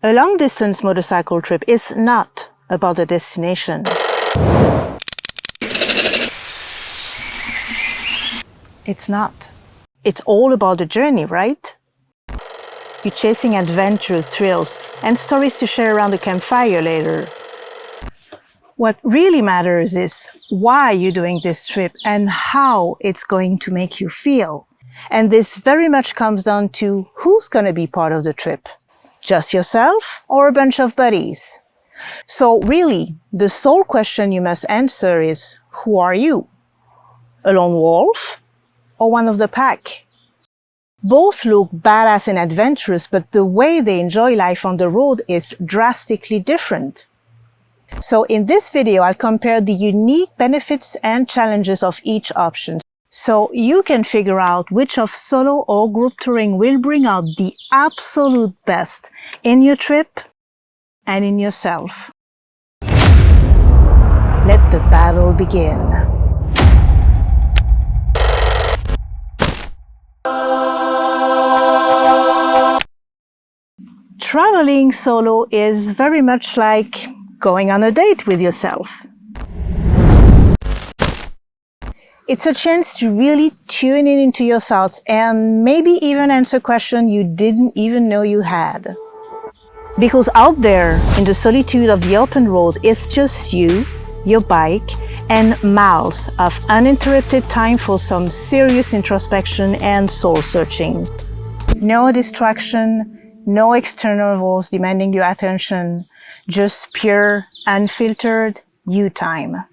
A long-distance motorcycle trip is not about the destination. It's not. It's all about the journey, right? You're chasing adventure, thrills, and stories to share around the campfire later. What really matters is why you're doing this trip and how it's going to make you feel. And this very much comes down to who's going to be part of the trip. Just yourself or a bunch of buddies? So really, the sole question you must answer is, who are you? A lone wolf or one of the pack? Both look badass and adventurous, but the way they enjoy life on the road is drastically different. So in this video, I'll compare the unique benefits and challenges of each option, so you can figure out which of solo or group touring will bring out the absolute best in your trip and in yourself. Let the battle begin. Traveling solo is very much like going on a date with yourself. It's a chance to really tune in into your thoughts and maybe even answer questions you didn't even know you had. Because out there in the solitude of the open road, it's just you, your bike, and miles of uninterrupted time for some serious introspection and soul searching. No distraction, no external voice demanding your attention, just pure, unfiltered you time.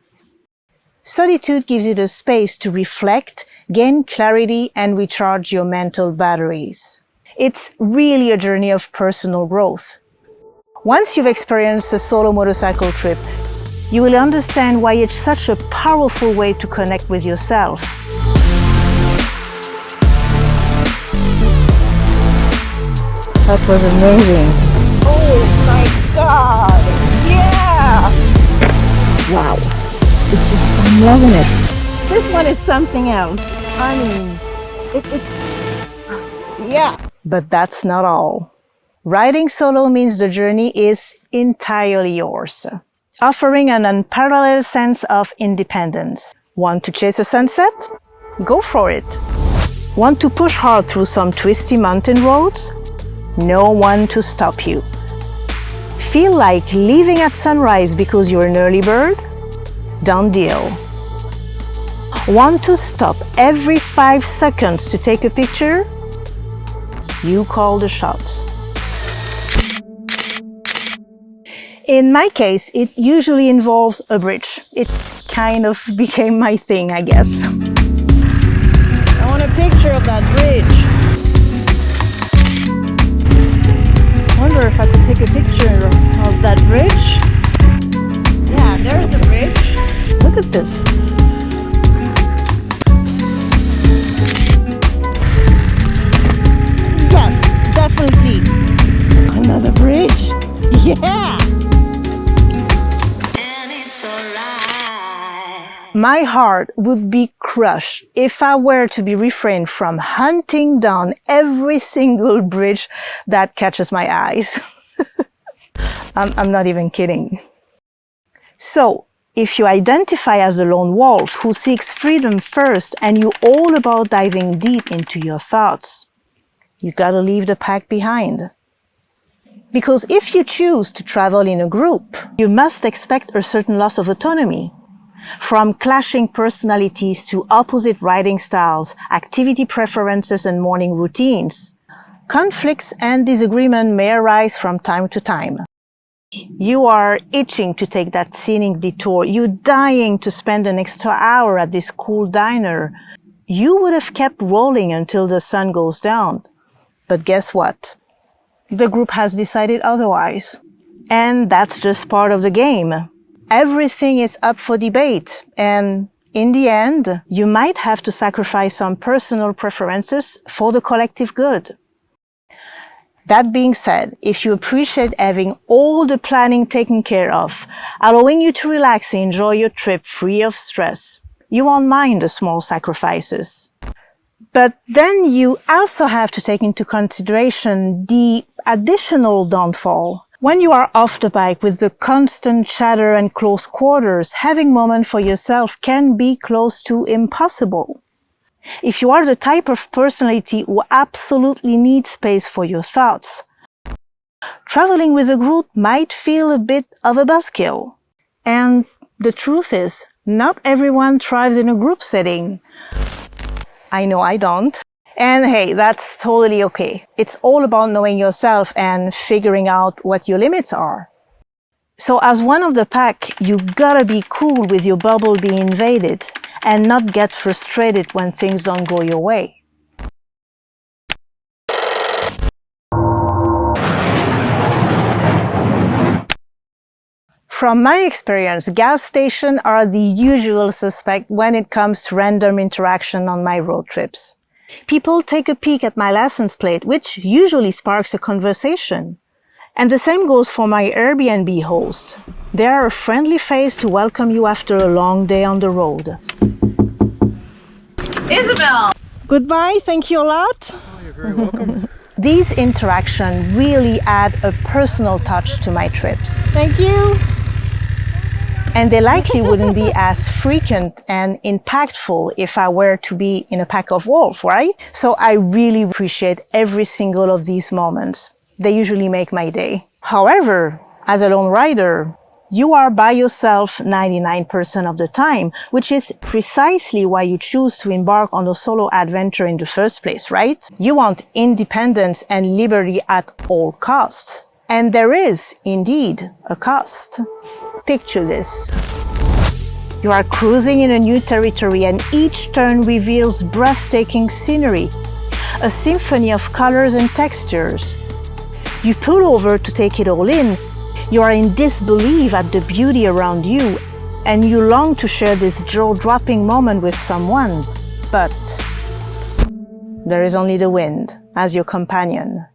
Solitude gives you the space to reflect, gain clarity, and recharge your mental batteries. It's really a journey of personal growth. Once you've experienced a solo motorcycle trip, you will understand why it's such a powerful way to connect with yourself. That was amazing. Oh my God! Yeah! Wow. I'm loving it. This one is something else. I mean, yeah. But that's not all. Riding solo means the journey is entirely yours, offering an unparalleled sense of independence. Want to chase a sunset? Go for it. Want to push hard through some twisty mountain roads? No one to stop you. Feel like leaving at sunrise because you're an early bird? Done deal. Want to stop every 5 seconds to take a picture? You call the shots. In my case, it usually involves a bridge. It kind of became my thing, I guess. I want a picture of that bridge. I wonder if I could take a picture of that bridge. Yeah, there's the bridge. Look at this. Yes, definitely. Another bridge. Yeah. And it's alright. My heart would be crushed if I were to be refrained from hunting down every single bridge that catches my eyes. I'm not even kidding. So, if you identify as a lone wolf who seeks freedom first and you're all about diving deep into your thoughts, you gotta leave the pack behind. Because if you choose to travel in a group, you must expect a certain loss of autonomy. From clashing personalities to opposite riding styles, activity preferences and morning routines, conflicts and disagreement may arise from time to time. You are itching to take that scenic detour. You're dying to spend an extra hour at this cool diner. You would have kept rolling until the sun goes down. But guess what? The group has decided otherwise. And that's just part of the game. Everything is up for debate. And in the end, you might have to sacrifice some personal preferences for the collective good. That being said, if you appreciate having all the planning taken care of, allowing you to relax and enjoy your trip free of stress, you won't mind the small sacrifices. But then you also have to take into consideration the additional downfall. When you are off the bike with the constant chatter and close quarters, having moments for yourself can be close to impossible. If you are the type of personality who absolutely needs space for your thoughts, traveling with a group might feel a bit of a buzzkill. And the truth is, not everyone thrives in a group setting. I know I don't. And hey, that's totally okay. It's all about knowing yourself and figuring out what your limits are. So as one of the pack, you gotta be cool with your bubble being invaded and not get frustrated when things don't go your way. From my experience, gas stations are the usual suspect when it comes to random interaction on my road trips. People take a peek at my license plate, which usually sparks a conversation. And the same goes for my Airbnb host. They are a friendly face to welcome you after a long day on the road. Isabel! Goodbye, thank you a lot. Oh, you're very welcome. These interactions really add a personal touch to my trips. Thank you! And they likely wouldn't be as frequent and impactful if I were to be in a pack of wolves, right? So I really appreciate every single of these moments. They usually make my day. However, as a lone rider, you are by yourself 99% of the time, which is precisely why you choose to embark on a solo adventure in the first place, right? You want independence and liberty at all costs. And there is, indeed, a cost. Picture this. You are cruising in a new territory and each turn reveals breathtaking scenery, a symphony of colors and textures. You pull over to take it all in. You are in disbelief at the beauty around you, and you long to share this jaw-dropping moment with someone. But there is only the wind as your companion.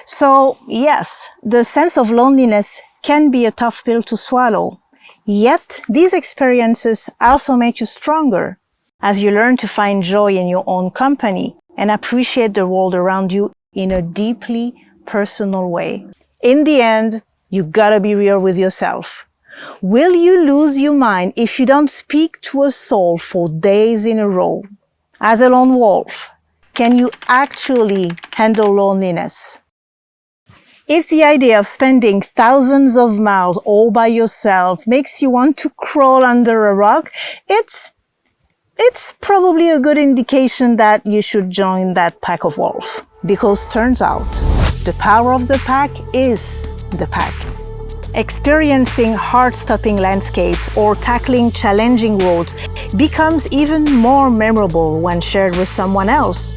So, yes, the sense of loneliness can be a tough pill to swallow. Yet, these experiences also make you stronger as you learn to find joy in your own company and appreciate the world around you in a deeply personal way. In the end, you gotta be real with yourself. Will you lose your mind if you don't speak to a soul for days in a row? As a lone wolf, can you actually handle loneliness? If the idea of spending thousands of miles all by yourself makes you want to crawl under a rock, it's probably a good indication that you should join that pack of wolves. Because turns out, the power of the pack is the pack. Experiencing heart-stopping landscapes or tackling challenging roads becomes even more memorable when shared with someone else.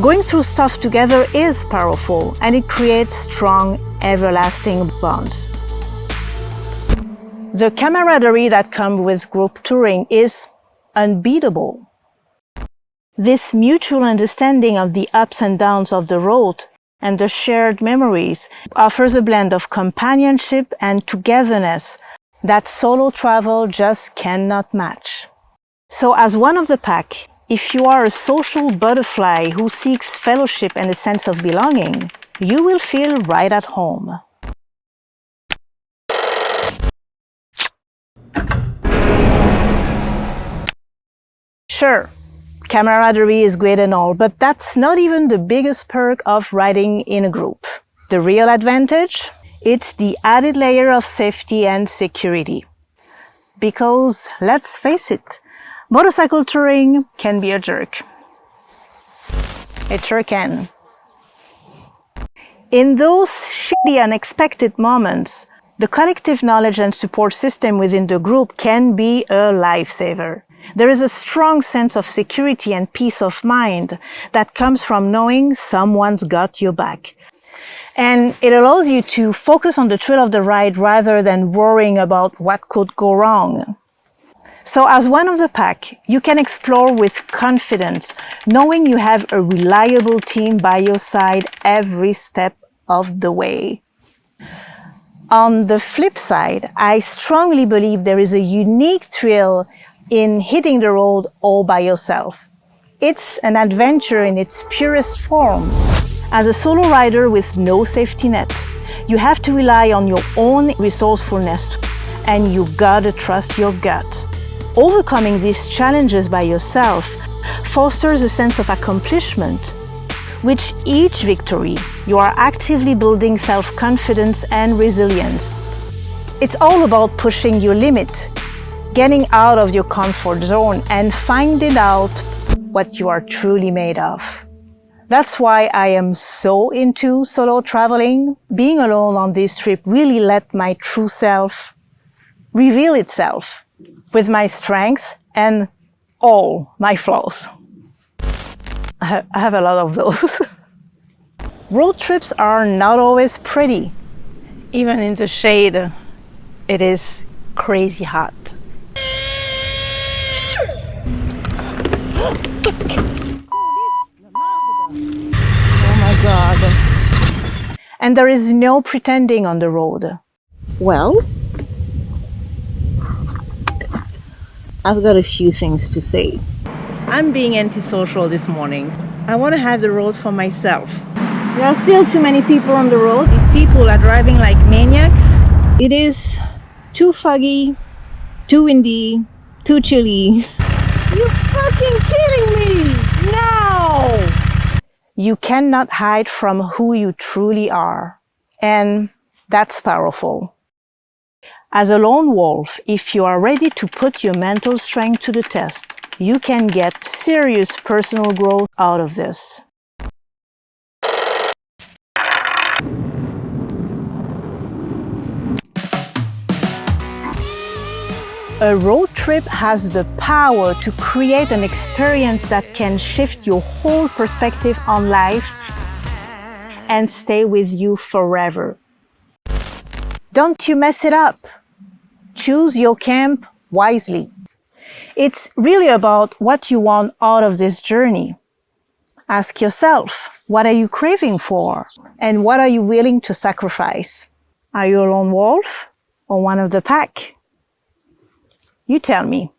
Going through stuff together is powerful, and it creates strong, everlasting bonds. The camaraderie that comes with group touring is unbeatable. This mutual understanding of the ups and downs of the road and the shared memories offers a blend of companionship and togetherness that solo travel just cannot match. So as one of the pack, if you are a social butterfly who seeks fellowship and a sense of belonging, you will feel right at home. Sure, camaraderie is great and all, but that's not even the biggest perk of riding in a group. The real advantage? It's the added layer of safety and security. Because, let's face it, motorcycle touring can be a jerk. It sure can. In those shitty unexpected moments, the collective knowledge and support system within the group can be a lifesaver. There is a strong sense of security and peace of mind that comes from knowing someone's got your back. And it allows you to focus on the thrill of the ride rather than worrying about what could go wrong. So as one of the pack, you can explore with confidence, knowing you have a reliable team by your side every step of the way. On the flip side, I strongly believe there is a unique thrill in hitting the road all by yourself. It's an adventure in its purest form. As a solo rider with no safety net, you have to rely on your own resourcefulness, and you gotta trust your gut. Overcoming these challenges by yourself fosters a sense of accomplishment. With each victory, you are actively building self-confidence and resilience. It's all about pushing your limit, getting out of your comfort zone, and finding out what you are truly made of. That's why I am so into solo traveling. Being alone on this trip really let my true self reveal itself with my strengths and all my flaws. I have a lot of those. Road trips are not always pretty. Even in the shade, it is crazy hot. Oh my God. And there is no pretending on the road. Well, I've got a few things to say. I'm being antisocial this morning. I want to have the road for myself. There are still too many people on the road. These people are driving like maniacs. It is too foggy, too windy, too chilly. You're fucking kidding me! No! You cannot hide from who you truly are. And that's powerful. As a lone wolf, if you are ready to put your mental strength to the test, you can get serious personal growth out of this. A road trip has the power to create an experience that can shift your whole perspective on life and stay with you forever. Don't you mess it up. Choose your camp wisely. It's really about what you want out of this journey. Ask yourself, what are you craving for? And what are you willing to sacrifice? Are you a lone wolf or one of the pack? You tell me.